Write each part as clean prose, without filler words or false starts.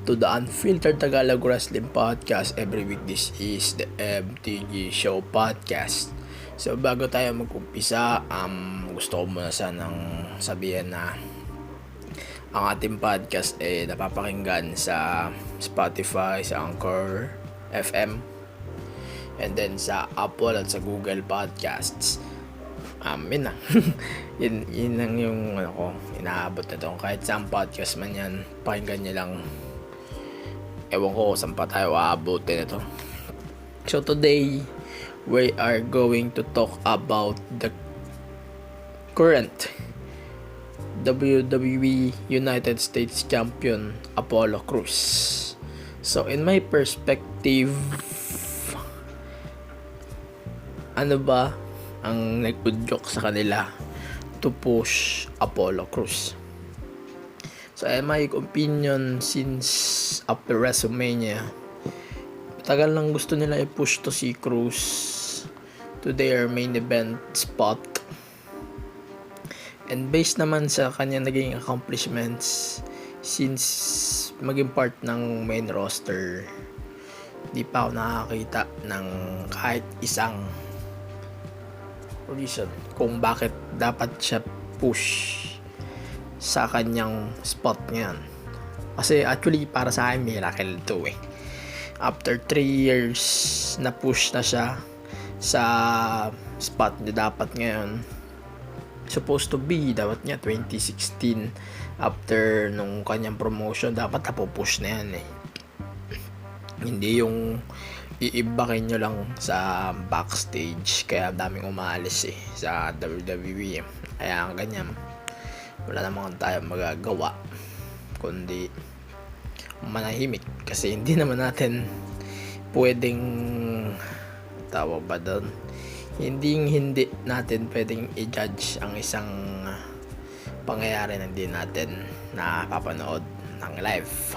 to the Unfiltered Tagalog Wrestling Podcast. Every week, this is the MTG Show Podcast. So, bago tayo mag-umpisa, gusto ko muna sanang sabihin na ang ating podcast ay napapakinggan sa Spotify, sa Anchor FM, and then sa Apple at sa Google Podcasts. Yun na. yun lang yung inaabot na to. Kahit saan podcast man yan, pakinggan nyo lang. Ewan ko saan pa tayo aabutin na to. So today, we are going to talk about the current WWE United States Champion, Apollo Crews. So in my perspective, ano ba ang nag-udyok sa kanila to push Apollo Crews? So in my opinion, since after WrestleMania, tagal lang gusto nila i-push to si Crews to their main event spot. And based naman sa kanya naging accomplishments since maging part ng main roster, di pa ako nakakita ng kahit isang reason kung bakit dapat siya push sa kanyang spot ngayon. Kasi actually para sa akin miracle to After 3 years na push na siya sa spot niya dapat ngayon. Supposed to be dapat niya 2016 after nung kanyang promotion dapat napupush na yan Hindi yung iibakin nyo lang sa backstage kaya daming umalis sa WWE. Kaya ganyan, wala naman tayo magagawa kundi manahimik kasi hindi naman natin pwedeng hindi natin pwedeng i-judge ang isang pangyayari na hindi natin napapanood ng live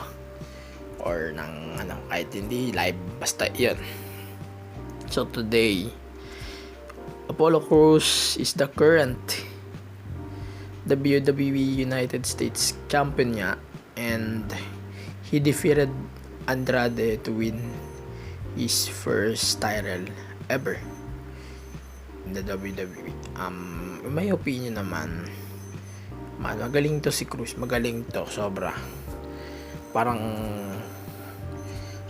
or ng kahit hindi live, basta yun. So today, Apollo Crews is the current WWE United States Champion niya, and he defeated Andrade to win his first title ever in the WWE. In my opinion naman, magaling to si Crews, magaling to sobra. Parang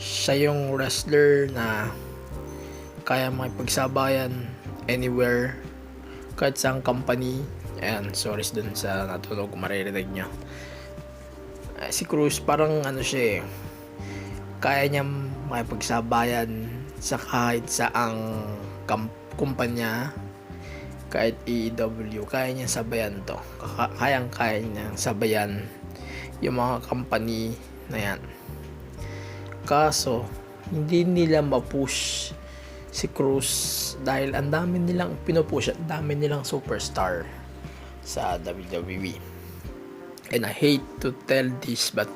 siya yung wrestler na kaya makipagsabayan anywhere, kahit sa company. Ayan, sorry dun sa natulog, maririnig nyo. Si Crews parang siya kaya niya makipagsabayan sa kahit saang kumpanya, kahit AEW, kaya niya sabayan to. Kaya niya sabayan yung mga company na yan. Kaso hindi nila ma-push si Crews dahil ang dami nilang pinupush at dami nilang superstar sa WWE. And I hate to tell this, but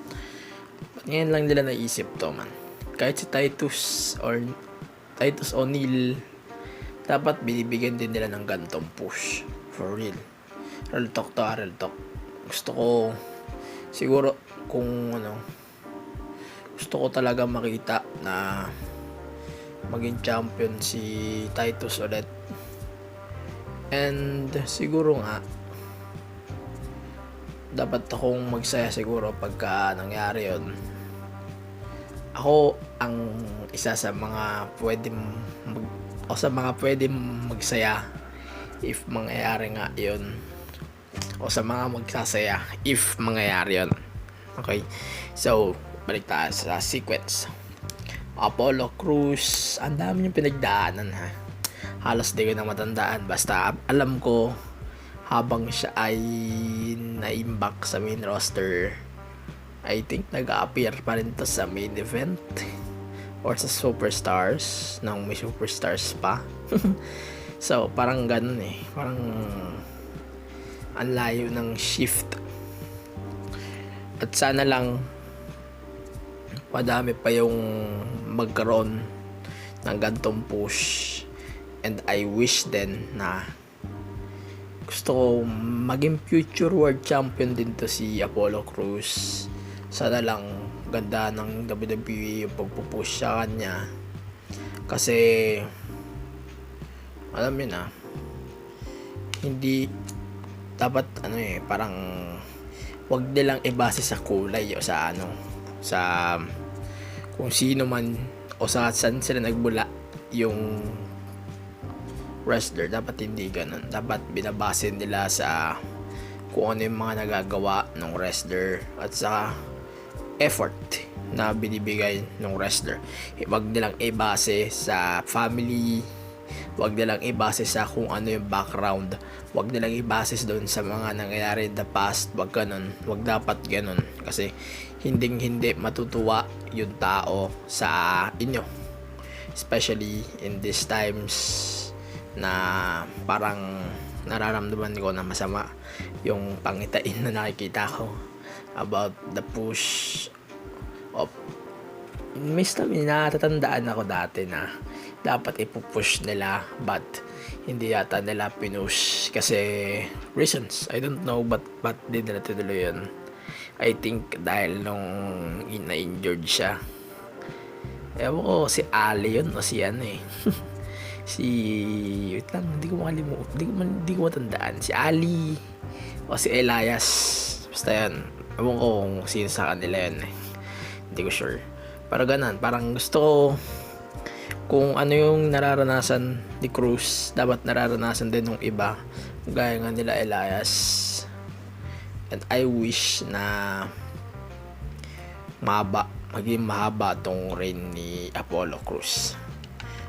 ngayon lang nila naisip to, man. Kahit si Titus O'Neil, dapat binibigyan din nila ng gantong push. For real. Real talk. Gusto ko siguro gusto ko talaga makita na maging champion si Titus ulit. And siguro nga dapat akong magsaya siguro pagka nangyari yun. Ako ang isa sa mga pwedeng magsaya if mangyayari nga yun, o sa mga magsasaya if mangyayari yun. Okay, so balik tayo sa sequence. Apollo Crews, ang dami niyang pinagdaanan halos di ko na matandaan, basta alam ko habang siya ay na-imbak sa main roster, I think nag-appear pa rin to sa main event or sa superstars, nang may superstars pa. So parang ganun parang ang layo ng shift. At sana lang madami pa yung magkaroon ng gantong push. And I wish din na gusto ko maging future world champion din to si Apollo Crews. Sana lang maganda ng WWE yung pagpupush sa kanya. Kasi alam yun hindi dapat parang wag nilang ibase sa kulay o sa sa kung sino man o sa saan sila nagmula yung wrestler. Dapat hindi ganun. Dapat binabase nila sa kung ano yung mga nagagawa ng wrestler at sa effort na binibigay ng wrestler. Wag nilang ibase sa family, wag nilang ibase sa kung ano yung background, wag nilang ibase doon sa mga nangyayari in the past. Wag ganun, wag dapat ganun, kasi hindi matutuwa yung tao sa inyo, especially in these times na parang nararamdaman ko na masama yung pangitain na nakikita ko about the push of natatandaan ako dati na dapat ipupush nila but hindi yata nila pinush kasi reasons. I don't know but di nila tinuloy yun. I think dahil nung na-injured siya. Ewan ko si Ali yun o si si wait lang, hindi ko matandaan, si Ali o si Elias, basta yan. Ewan ko kung sino sa kanila yun hindi ko sure, pero ganun, parang gusto ko kung ano yung nararanasan ni Cruz, dapat nararanasan din ng iba gaya nga nila Elias. And I wish na maging mahaba tong reign ni Apollo Cruz.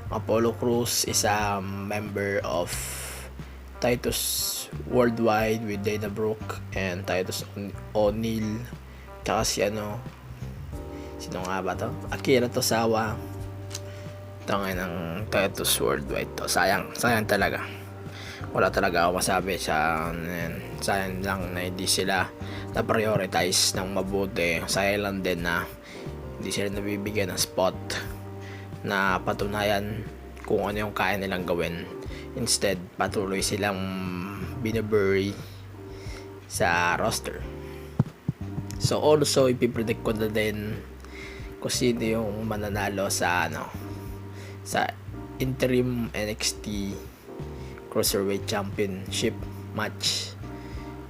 Apollo Cruz is a member of Titus Worldwide with Dana Brooke and Titus O'Neil, tsaka si sino nga ba to? Akira Tozawa. Tangay ng Titus Worldwide to. Sayang talaga. Wala talaga ako masabi sa sayang lang na hindi sila na prioritize ng mabuti. Sayang lang din na hindi sila nabibigyan ng spot na patunayan kung ano yung kaya nilang gawin. Instead, patuloy silang binabury sa roster. So also ipipredict ko na din kung sino yung mananalo sa sa interim NXT Cruiserweight Championship match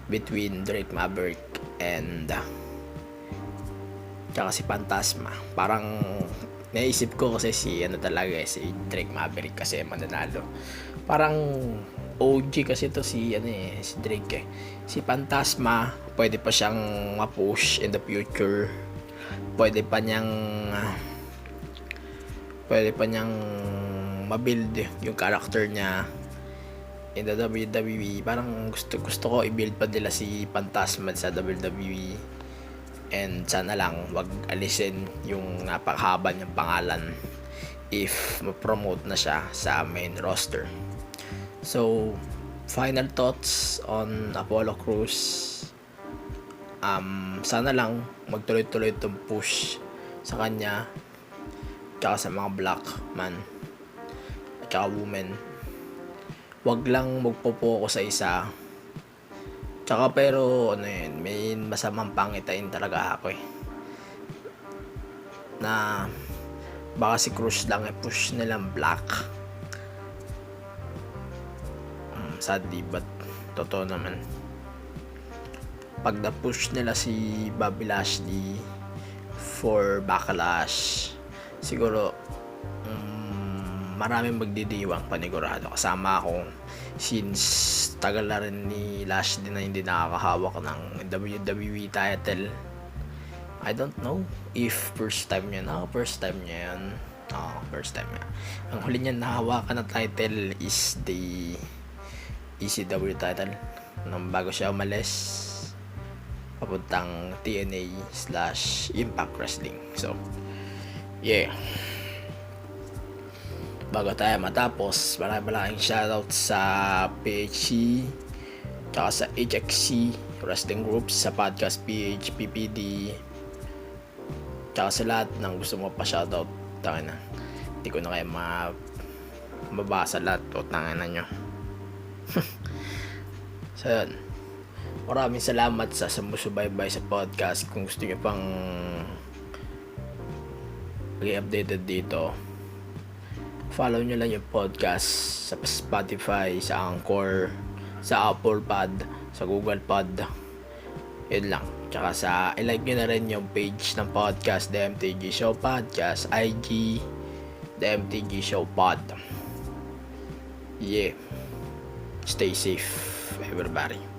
between Drake Maverick and tsaka si Fantasma. Parang naisip ko kasi si si Drake Maverick kasi mananalo. Parang OG kasi to si si Drake Si Fantasma pwede pa siyang ma-push in the future. Pwede pa niyang ma-build yung character niya in the WWE. Parang gusto ko i-build pa nila si Fantasma sa WWE. And sana lang wag alisin yung napakahaba niyang pangalan if ma-promote na siya sa main roster. So, final thoughts on Apollo Cruz. Sana lang magtuloy-tuloy itong push sa kanya tsaka sa mga black man at tsaka women. Wag lang magpo-focus sa isa. Tsaka pero may masamang pangitain talaga ako na baka si Cruz lang push nilang black. Sadly but totoo naman, pag na-push nila si Bobby Lashley for Backlash, siguro maraming magdidiwang panigurado. Kasama ako since tagal na rin ni Lashley na hindi nakakahawak ng WWE title. I don't know if first time niya first time niya. Ang huli niya nahawakan na title is the ECW title nung bago siya umalis papuntang TNA/Impact Wrestling. So yeah, bago tayo matapos, maraming shoutout sa PHC tsaka sa HXC Wrestling Groups, sa Podcast PH, PPD, tsaka sa lahat ng gusto mo pa shoutout. Hindi ko na kayo mabasa lahat o tangina nyo. So yun, maraming salamat sa sumusubaybay sa podcast. Kung gusto nyo pang lagi updated dito. Follow nyo lang yung podcast sa Spotify, sa Anchor, sa Apple Pod, sa Google Pod. Yun lang. Tsaka i-like nyo na rin yung page ng podcast, The MTG Show Podcast, IG, The MTG Show Pod. Yeah. Stay safe, everybody.